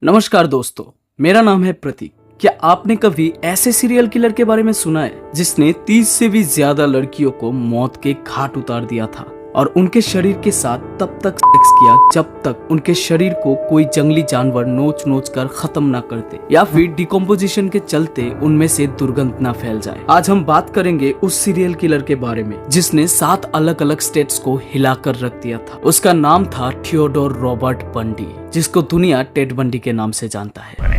नमस्कार दोस्तों, मेरा नाम है प्रतीक। क्या आपने कभी ऐसे सीरियल किलर के बारे में सुना है जिसने 30 से भी ज्यादा लड़कियों को मौत के घाट उतार दिया था और उनके शरीर के साथ तब तक सेक्स किया जब तक उनके शरीर को कोई जंगली जानवर नोच नोच कर खत्म ना करते या फिर डिकम्पोजिशन के चलते उनमें से दुर्गंध ना फैल जाए। आज हम बात करेंगे उस सीरियल किलर के बारे में जिसने 7 अलग अलग स्टेट्स को हिलाकर रख दिया था। उसका नाम था थियोडोर रॉबर्ट बंडी, जिसको दुनिया टेड बंडी के नाम से जानता है।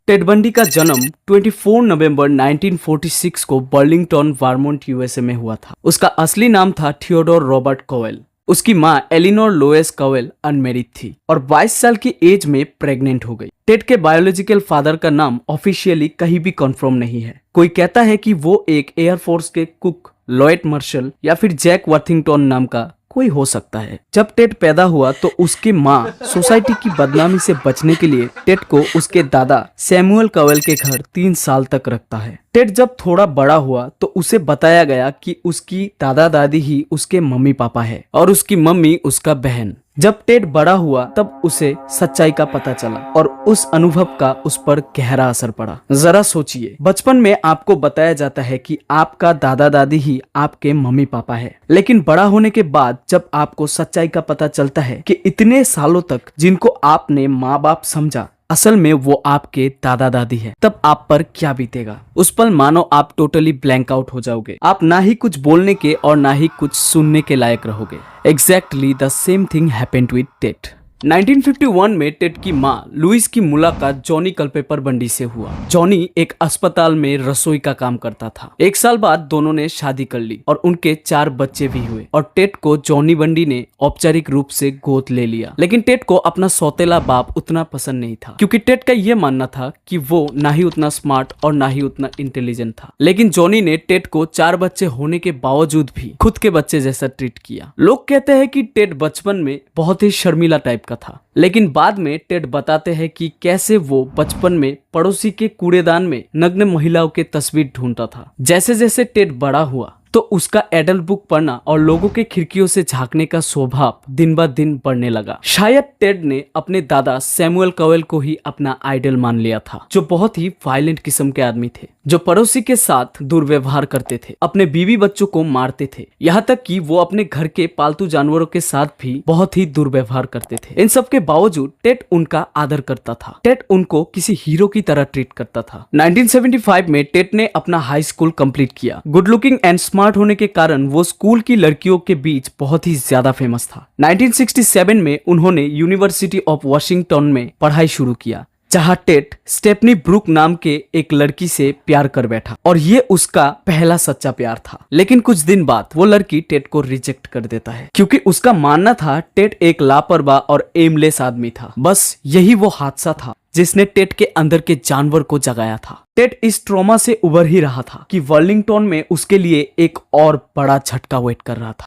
टेड बंडी का जन्म 24 नवंबर 1946 को बर्लिंगटन, वर्मोंट, यूएसए में हुआ था। उसका असली नाम था थियोडोर रॉबर्ट कोवेल। उसकी माँ एलिनोर लोएस कोवेल अनमेरिड थी और 22 साल की एज में प्रेग्नेंट हो गई। टेड के बायोलॉजिकल फादर का नाम ऑफिशियली कहीं भी कंफर्म नहीं है। कोई कहता है कि वो एक एयरफोर्स के कुक लॉयड मार्शल या फिर जैक वर्थिंगटन नाम का कोई हो सकता है। जब टेड पैदा हुआ तो उसकी माँ सोसाइटी की बदनामी से बचने के लिए टेड को उसके दादा सैमुअल कोवेल के घर 3 साल तक रखता है। टेड जब थोड़ा बड़ा हुआ तो उसे बताया गया कि उसकी दादा दादी ही उसके मम्मी पापा है और उसकी मम्मी उसका बहन। जब टेड बड़ा हुआ तब उसे सच्चाई का पता चला और उस अनुभव का उस पर गहरा असर पड़ा। जरा सोचिए, बचपन में आपको बताया जाता है कि आपका दादा दादी ही आपके मम्मी पापा है, लेकिन बड़ा होने के बाद जब आपको सच्चाई का पता चलता है कि इतने सालों तक जिनको आपने माँ बाप समझा असल में वो आपके दादा दादी है, तब आप पर क्या बीतेगा। उस पल मानो आप टोटली ब्लैंक आउट हो जाओगे। आप ना ही कुछ बोलने के और ना ही कुछ सुनने के लायक रहोगे। Exactly the same thing happened with Ted. 1951 में टेड की माँ लुइस की मुलाकात जॉनी कल्पेपर बंडी से हुआ। जॉनी एक अस्पताल में रसोई का काम करता था। 1 साल बाद दोनों ने शादी कर ली और उनके 4 बच्चे भी हुए और टेड को जॉनी बंडी ने औपचारिक रूप से गोद ले लिया। लेकिन टेड को अपना सौतेला बाप उतना पसंद नहीं था क्योंकि टेड का यह मानना था कि वो ना ही उतना स्मार्ट और ना ही उतना इंटेलिजेंट था। लेकिन जॉनी ने टेड को 4 बच्चे होने के बावजूद भी खुद के बच्चे जैसा ट्रीट किया। लोग कहते हैं कि टेड बचपन में बहुत ही शर्मीला टाइप का था, लेकिन बाद में टेड बताते हैं कि कैसे वो बचपन में पड़ोसी के कूड़ेदान में नग्न महिलाओं के तस्वीर ढूंढता था। जैसे जैसे टेड बड़ा हुआ तो उसका एडल्ट बुक पढ़ना और लोगों के खिड़कियों से झांकने का स्वभाव दिन ब दिन बढ़ने लगा। शायद टेड ने अपने दादा सैमुअल कोवेल को ही अपना आइडल मान लिया था, जो बहुत ही वायलेंट किस्म के आदमी थे, जो पड़ोसी के साथ दुर्व्यवहार करते थे, अपने बीवी बच्चों को मारते थे, यहाँ तक कि वो अपने घर के पालतू जानवरों के साथ भी बहुत ही दुर्व्यवहार करते थे। इन सब के बावजूद टेड उनका आदर करता था। टेड उनको किसी हीरो की तरह ट्रीट करता था। 1975 में टेड ने अपना हाई स्कूल कंप्लीट किया। गुड लुकिंग एंड स्मार्ट होने के कारण वो स्कूल की लड़कियों के बीच बहुत ही ज्यादा फेमस था। 1967 में उन्होंने यूनिवर्सिटी ऑफ वाशिंगटन में पढ़ाई शुरू किया, जहां टेड स्टेफनी ब्रूक नाम के एक लड़की से प्यार कर बैठा और ये उसका पहला सच्चा प्यार था। लेकिन कुछ दिन बाद वो लड़की टेड को रिजेक्ट कर देता है क्योंकि उसका मानना था टेड एक लापरवाह और एमलेस आदमी था। बस यही वो हादसा था जिसने टेड के अंदर के जानवर को जगाया था। टेड इस ट्रॉमा से उबर ही रहा था कि वर्लिंगटन में उसके लिए एक और बड़ा झटका वेट कर रहा था।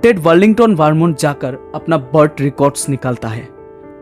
टेड वर्लिंगटन, वर्मोंट जाकर अपना बर्थ रिकॉर्ड्स निकालता है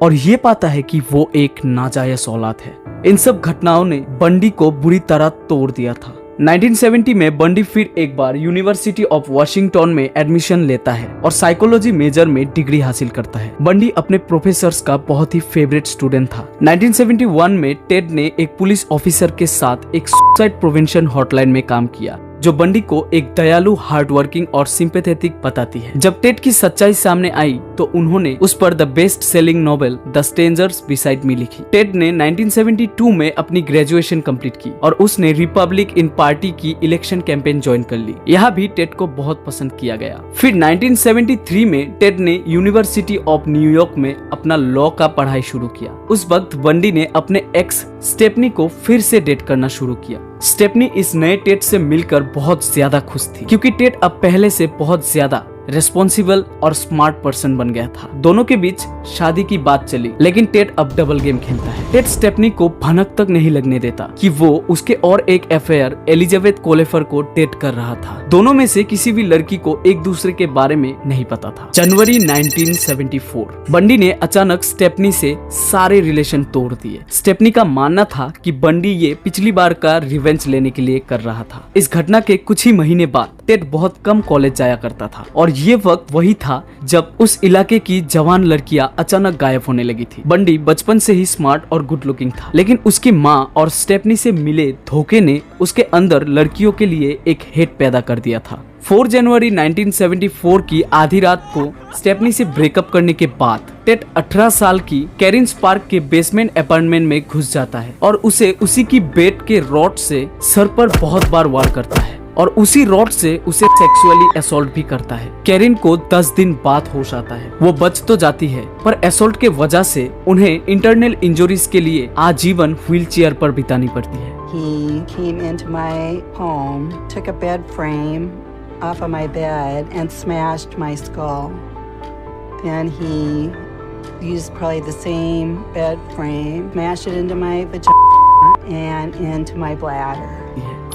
और ये पाता है कि वो एक नाजायज औलाद है। इन सब घटनाओं ने बंडी को बुरी तरह तोड़ दिया था। 1970 में बंडी फिर एक बार यूनिवर्सिटी ऑफ वाशिंगटन में एडमिशन लेता है और साइकोलॉजी मेजर में डिग्री हासिल करता है। बंडी अपने प्रोफेसर्स का बहुत ही फेवरेट स्टूडेंट था। 1971 में टेड ने एक पुलिस ऑफिसर के साथ एक सुसाइड प्रिवेंशन हॉटलाइन में काम किया, जो बंडी को एक दयालु, हार्डवर्किंग और सिंपैथेटिक बताती है। जब टेड की सच्चाई सामने आई तो उन्होंने उस पर the best selling novel the strangers beside me लिखी। टेड ने 1972 में अपनी ग्रेजुएशन कंप्लीट की और उसने रिपब्लिक इन पार्टी की इलेक्शन कैंपेन ज्वाइन कर ली। यहाँ भी टेड को बहुत पसंद किया गया। फिर 1973 में टेड ने यूनिवर्सिटी ऑफ न्यूयॉर्क में अपना लॉ का पढ़ाई शुरू किया। उस वक्त बंडी ने अपने एक्स स्टेफनी को फिर से डेट करना शुरू किया। स्टेफनी इस नए टेड से मिलकर बहुत ज्यादा खुश थी क्योंकि टेड अब पहले से बहुत ज्यादा रेस्पॉन्सिबल और स्मार्ट पर्सन बन गया था। दोनों के बीच शादी की बात चली, लेकिन टेड अब डबल गेम खेलता है। टेड स्टेफनी को भनक तक नहीं लगने देता कि वो उसके और एक अफेयर एलिजाबेथ कोलेफर को डेट कर रहा था। दोनों में से किसी भी लड़की को एक दूसरे के बारे में नहीं पता था। जनवरी 1974 बंडी ने अचानक स्टेफनी से सारे रिलेशन तोड़ दिए। स्टेफनी का मानना था कि बंडी ये पिछली बार का रिवेंज लेने के लिए कर रहा था। इस घटना के कुछ ही महीने बाद टेड बहुत कम कॉलेज जाया करता था और ये वक्त वही था जब उस इलाके की जवान लड़कियां अचानक गायब होने लगी थी। बंडी बचपन से ही स्मार्ट और गुड लुकिंग था, लेकिन उसकी माँ और स्टेफनी से मिले धोखे ने उसके अंदर लड़कियों के लिए एक हेट पैदा कर दिया था। 4 जनवरी 1974 की आधी रात को स्टेफनी से ब्रेकअप करने के बाद टेड 18 साल की कैरिन स्पार्क के बेसमेंट अपार्टमेंट में घुस जाता है और उसे उसी की बेड के रॉड से सर पर बहुत बार वार करता है और उसी रॉड से उसे सेक्सुअली असॉल्ट भी करता है। कैरिन को 10 दिन बाद होश आता है। वो बच तो जाती है, पर असॉल्ट के वजह से उन्हें इंटरनल इंजरीज के लिए आजीवन व्हीलचेयर पर बितानी पड़ती है। He came into my home, took a bed frame off of my bed and smashed my skull. Then he used probably the same bed frame, smashed it into my vagina and into my bladder.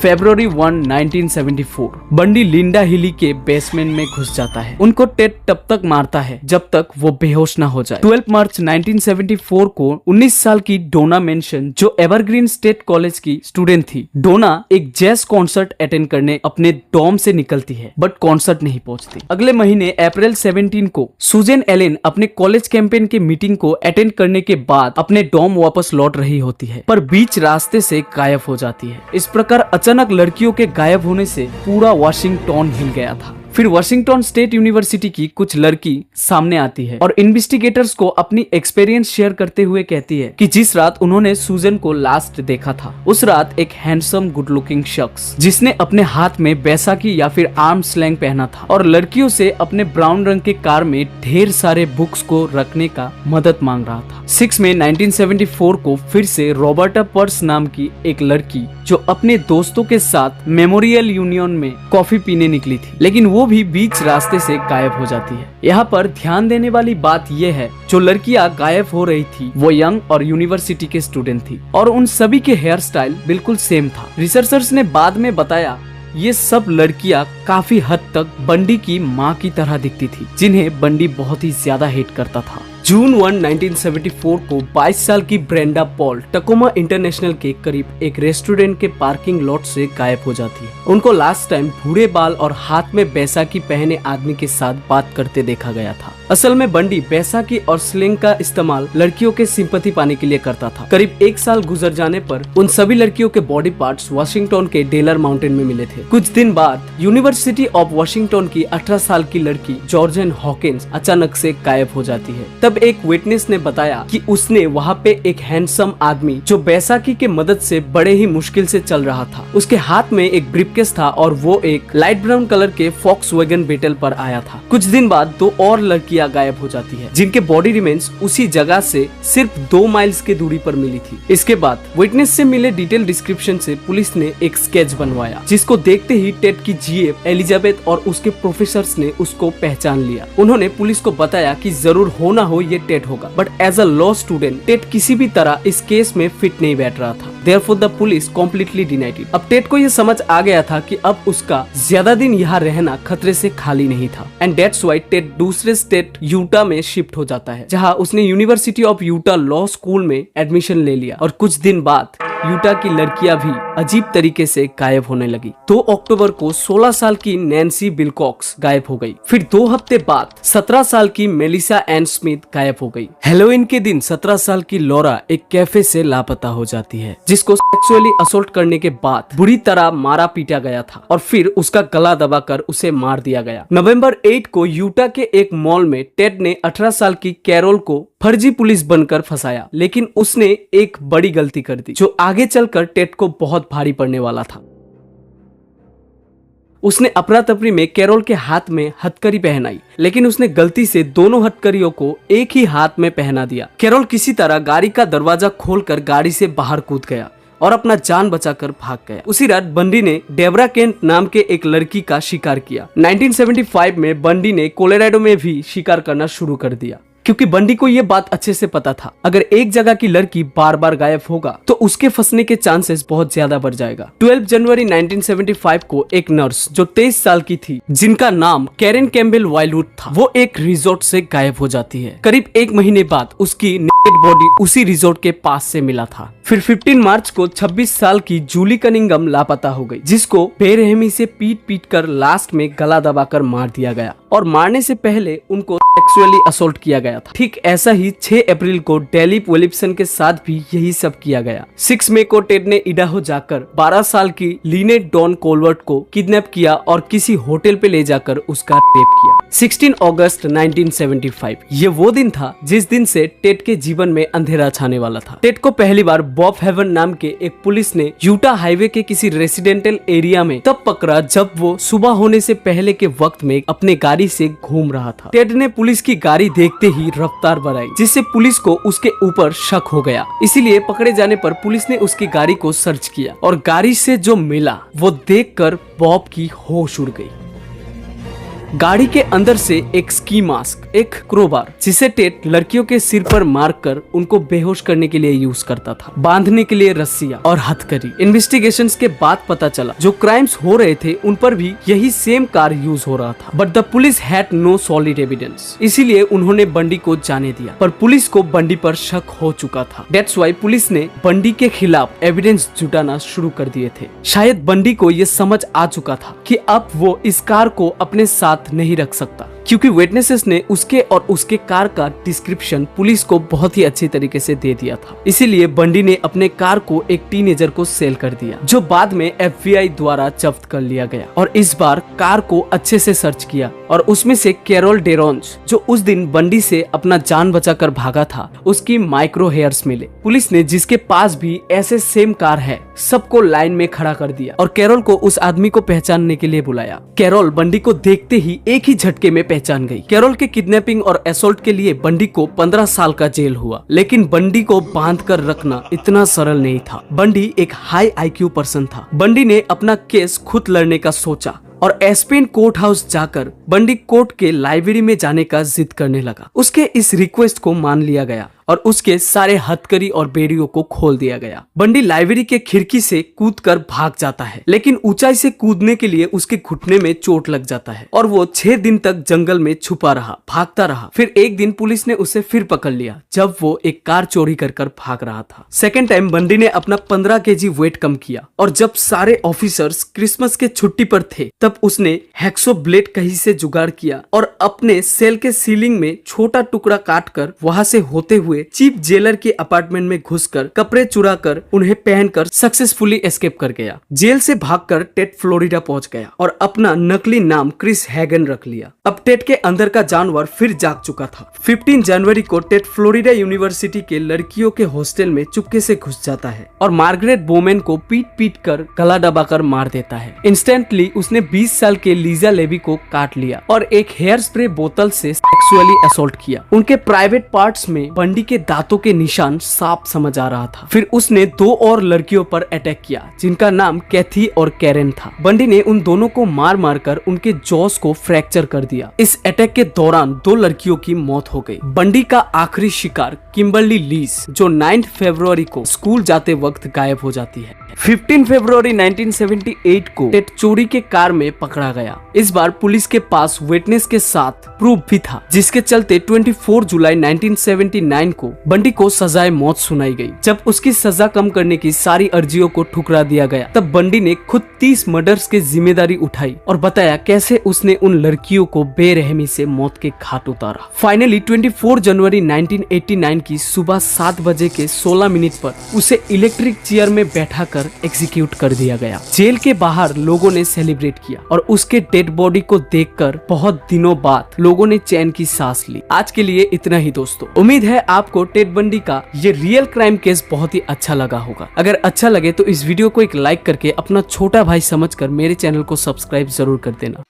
फरवरी 1, 1974 बंडी लिंडा हिली के basement में घुस जाता है। उनको Ted तब तक मारता है जब तक वो बेहोश ना हो जाए। 12 मार्च 1974 को 19 साल की डोना मेंशन, जो एवरग्रीन स्टेट कॉलेज की स्टूडेंट थी, डोना एक जैज कॉन्सर्ट अटेंड करने अपने डॉर्म से निकलती है, बट कॉन्सर्ट नहीं पहुंचती। अगले महीने अप्रैल 17 को सुजैन एलेन अपने कॉलेज कैंपेन के मीटिंग को अटेंड करने के बाद अपने डॉर्म वापस लौट रही होती है, पर बीच रास्ते से गायब हो जाती है। इस प्रकार अचानक लड़कियों के गायब होने से पूरा वाशिंगटन हिल गया था। फिर वाशिंगटन स्टेट यूनिवर्सिटी की कुछ लड़की सामने आती है और इन्वेस्टिगेटर्स को अपनी एक्सपीरियंस शेयर करते हुए कहती है कि जिस रात उन्होंने सुजन को लास्ट देखा था, उस रात एक हैंडसम गुड लुकिंग शख्स जिसने अपने हाथ में बैसाखी या फिर आर्म स्लैंग पहना था और लड़कियों से अपने ब्राउन रंग के कार में ढेर सारे बुक्स को रखने का मदद मांग रहा था। 6 मई 1974 को फिर से रॉबर्टा पर्स नाम की एक लड़की जो अपने दोस्तों के साथ मेमोरियल यूनियन में कॉफी पीने निकली थी, लेकिन वो भी बीच रास्ते से गायब हो जाती है। यहाँ पर ध्यान देने वाली बात यह है, जो लड़कियां गायब हो रही थी वो यंग और यूनिवर्सिटी के स्टूडेंट थी और उन सभी के हेयर स्टाइल बिल्कुल सेम था। रिसर्चर्स ने बाद में बताया ये सब लड़कियां काफी हद तक बंडी की माँ की तरह दिखती थी, जिन्हें बंडी बहुत ही ज्यादा हेट करता था। जून 1, 1974 को 22 साल की ब्रेंडा पॉल टकोमा इंटरनेशनल के करीब एक रेस्टोरेंट के पार्किंग लॉट से गायब हो जाती है। उनको लास्ट टाइम भूरे बाल और हाथ में बैसाखी पहने आदमी के साथ बात करते देखा गया था। असल में बंडी बैसाखी और स्लिंग का इस्तेमाल लड़कियों के सिंपैथी पाने के लिए करता था। करीब 1 साल गुजर जाने पर उन सभी लड़कियों के बॉडी पार्ट्स वाशिंगटन के डेलर माउंटेन में मिले थे। कुछ दिन बाद यूनिवर्सिटी ऑफ वाशिंगटन की 18 साल की लड़की जॉर्जन हॉकिंस अचानक से गायब हो जाती है। तब एक विटनेस ने बताया कि उसने वहाँ पे एक हैंडसम आदमी जो बैसाखी के मदद से बड़े ही मुश्किल से चल रहा था, उसके हाथ में एक ब्रीफकेस था और वो एक लाइट ब्राउन कलर के फॉक्सवैगन बेटल पर आया था। कुछ दिन बाद 2 और लड़कियां गायब हो जाती है, जिनके बॉडी रिमेन्स उसी जगह से सिर्फ 2 माइल्स की दूरी पर मिली थी। इसके बाद विटनेस से मिले डिटेल डिस्क्रिप्शन से पुलिस ने एक स्केच बनवाया, जिसको देखते ही टेड की जीएफ एलिजाबेथ और उसके प्रोफेसर्स ने उसको पहचान लिया। उन्होंने पुलिस को बताया कि जरूर हो ना हो ये टेड होगा, but as a law student Ted किसी भी तरह इस केस में फिट नहीं बैठ रहा था। Therefore the police completely denied it। अब टेड को ये समझ आ गया था कि अब उसका ज्यादा दिन यहाँ रहना खतरे से खाली नहीं था, एंड दैट्स व्हाई टेड दूसरे स्टेट यूटा में शिफ्ट हो जाता है, जहाँ उसने university of Utah law school में एडमिशन ले लिया। और कुछ दिन बाद यूटा की लड़कियां भी अजीब तरीके से गायब होने लगी। 2 अक्टूबर को 16 साल की नैन्सी बिलकॉक्स गायब हो गई। फिर 2 हफ्ते बाद 17 साल की मेलिसा एन स्मिथ गायब हो गई। हेलोवीन के दिन 17 साल की लॉरा एक कैफे से लापता हो जाती है, जिसको सेक्सुअली असोल्ट करने के बाद बुरी तरह मारा पीटा गया था और फिर उसका गला दबाकर उसे मार दिया गया। नवंबर 8 को यूटा के एक मॉल में टेड ने 18 साल की कैरोल को फर्जी पुलिस बनकर फंसाया, लेकिन उसने एक बड़ी गलती कर दी जो आगे चलकर टेड को बहुत भारी पड़ने वाला था। उसने अफरा तफरी में कैरोल के हाथ में हथकड़ी पहनाई, लेकिन उसने गलती से दोनों हथकड़ियों को एक ही हाथ में पहना दिया। कैरोल किसी तरह गाड़ी का दरवाजा खोलकर गाड़ी से बाहर कूद गया और अपना जान बचाकर भाग गया। उसी रात बंडी ने डेबरा केंट नाम के एक लड़की का शिकार किया। 1975 में बंडी ने कोलोराडो में भी शिकार करना शुरू कर दिया, क्योंकि बंडी को यह बात अच्छे से पता था, अगर एक जगह की लड़की बार बार गायब होगा तो उसके फंसने के चांसेस बहुत ज्यादा बढ़ जाएगा। 12 जनवरी 1975 को एक नर्स जो 23 साल की थी, जिनका नाम कैरेन कैम्बेल वाइल्डवुड था, वो एक रिजॉर्ट से गायब हो जाती है। करीब 1 महीने बाद उसकी नेकेड बॉडी उसी रिजॉर्ट के पास से मिला था। फिर 15 मार्च को 26 साल की जूली कनिंगम लापता हो गई, जिसको बेरहमी से पीट कर लास्ट में गला दबाकर मार दिया गया और मारने से पहले उनको सेक्सुअली असॉल्ट किया गया था। ठीक ऐसा ही 6 अप्रैल को डेलिप विलिप्सन के साथ भी यही सब किया गया। 6 मई को टेड ने इडाहो जाकर 12 साल की लिनेट डॉन कोलवर्ट को किडनैप किया और किसी होटल पे ले जाकर उसका रेप किया। 16 अगस्त 1975 ये वो दिन था जिस दिन से टेड के जीवन में अंधेरा छाने वाला था। टेड को पहली बार बॉब हेवन नाम के एक पुलिस ने यूटा हाईवे के किसी रेसिडेंटल एरिया में तब पकड़ा जब वो सुबह होने से पहले के वक्त में अपने गाड़ी से घूम रहा था। टेड ने पुलिस की गाड़ी देखते ही रफ्तार बढ़ाई, जिससे पुलिस को उसके ऊपर शक हो गया। इसीलिए पकड़े जाने पर पुलिस ने उसकी गाड़ी को सर्च किया और गाड़ी से जो मिला वो देखकर बॉब की होश उड़ गई। गाड़ी के अंदर से एक स्की मास्क, एक क्रोबार जिसे टेड लड़कियों के सिर पर मारकर उनको बेहोश करने के लिए यूज करता था, बांधने के लिए रस्सियां और हथकड़ी। इन्वेस्टिगेशंस के बाद पता चला जो क्राइम्स हो रहे थे उन पर भी यही सेम कार यूज हो रहा था, but the police had no solid evidence. इसीलिए उन्होंने बंडी को जाने दिया, पर पुलिस को बंडी पर शक हो चुका था। दैट्स व्हाई पुलिस ने बंडी के खिलाफ एविडेंस जुटाना शुरू कर दिए थे। शायद बंडी को ये समझ आ चुका था कि अब वो इस कार को अपने साथ नहीं रख सकता, क्योंकि विटनेसेस ने उसके और उसके कार का डिस्क्रिप्शन पुलिस को बहुत ही अच्छी तरीके से दे दिया था। इसीलिए बंडी ने अपने कार को एक टीनेजर को सेल कर दिया, जो बाद में FBI द्वारा जब्त कर लिया गया। और इस बार कार को अच्छे से सर्च किया और उसमें से कैरोल डेरोन्ज, जो उस दिन बंडी से अपना जान बचाकर भागा था, उसकी माइक्रो हेयर्स मिले। पुलिस ने जिसके पास भी ऐसे सेम कार है सबको लाइन में खड़ा कर दिया और कैरोल को उस आदमी को पहचानने के लिए बुलाया। कैरोल बंडी को देखते ही एक ही झटके में पहचान गई। कैरोल के किडनैपिंग और असॉल्ट के लिए बंडी को 15 साल का जेल हुआ, लेकिन बंडी को बांध कर रखना इतना सरल नहीं था। बंडी एक हाई IQ पर्सन था। बंडी ने अपना केस खुद लड़ने का सोचा और एस्पेन कोर्ट हाउस जाकर बंडी कोर्ट के लाइब्रेरी में जाने का जिद करने लगा। उसके इस रिक्वेस्ट को मान लिया गया और उसके सारे हथकड़ी और बेड़ियों को खोल दिया गया। बंडी लाइब्रेरी के खिड़की से कूदकर भाग जाता है, लेकिन ऊंचाई से कूदने के लिए उसके घुटने में चोट लग जाता है और वो 6 दिन तक जंगल में छुपा रहा, भागता रहा। फिर एक दिन पुलिस ने उसे फिर पकड़ लिया जब वो एक कार चोरी कर भाग रहा था। सेकेंड टाइम बंडी ने अपना 15 kg वेट कम किया और जब सारे ऑफिसर्स क्रिसमस के छुट्टी पर थे तब उसने हैक्सो ब्लेड कहीं से जुगाड़ किया और अपने सेल के सीलिंग में छोटा टुकड़ा काटकर वहां से होते हुए चीफ जेलर के अपार्टमेंट में घुसकर कपड़े चुराकर उन्हें पहनकर सक्सेसफुली एस्केप कर गया। जेल से भागकर टेड फ्लोरिडा पहुंच गया और अपना नकली नाम क्रिस हैगन रख लिया। अब टेड के अंदर का जानवर फिर जाग चुका था। 15 जनवरी को टेड फ्लोरिडा यूनिवर्सिटी के लड़कियों के हॉस्टल में चुपके से घुस जाता है और मार्गरेट बोमेन को पीट कर गला दबाकर मार देता है। इंस्टेंटली उसने 20 साल के लीजा लेवी को काट लिया और एक हेयर स्प्रे बोतल से सेक्सुअली असॉल्ट किया। उनके प्राइवेट पार्ट्स में बंडी के दांतों के निशान साफ समझ आ रहा था। फिर उसने 2 और लड़कियों पर अटैक किया जिनका नाम कैथी और कैरेन था। बंडी ने उन दोनों को मार कर उनके जॉस को फ्रैक्चर कर दिया। इस अटैक के दौरान 2 लड़कियों की मौत हो गई। बंडी का आखिरी शिकार किम्बरली लीज, जो 9 फरवरी को स्कूल जाते वक्त गायब हो जाती है। 15 फरवरी 1978 को टेड चोरी के कार में पकड़ा गया। इस बार पुलिस के पास विटनेस के साथ प्रूफ भी था, जिसके चलते 24 जुलाई 1979 को बंडी को सजाए मौत सुनाई गई। जब उसकी सजा कम करने की सारी अर्जियों को ठुकरा दिया गया तब बंडी ने खुद 30 मर्डर्स की जिम्मेदारी उठाई और बताया कैसे उसने उन लड़कियों को बेरहमी से मौत के घाट उतारा। फाइनली 24 जनवरी 1989 की सुबह 7 बजे के 16 मिनट पर उसे इलेक्ट्रिक चेयर में बैठा कर एग्जीक्यूट कर दिया गया। जेल के बाहर लोगों ने सेलिब्रेट किया और उसके डेड बॉडी को देखकर बहुत दिनों बाद लोगों ने चैन की सांस ली। आज के लिए इतना ही दोस्तों। उम्मीद है आपको टेड बंडी का ये रियल क्राइम केस बहुत ही अच्छा लगा होगा। अगर अच्छा लगे तो इस वीडियो को एक लाइक करके अपना छोटा भाई समझकर मेरे चैनल को सब्सक्राइब जरूर कर देना।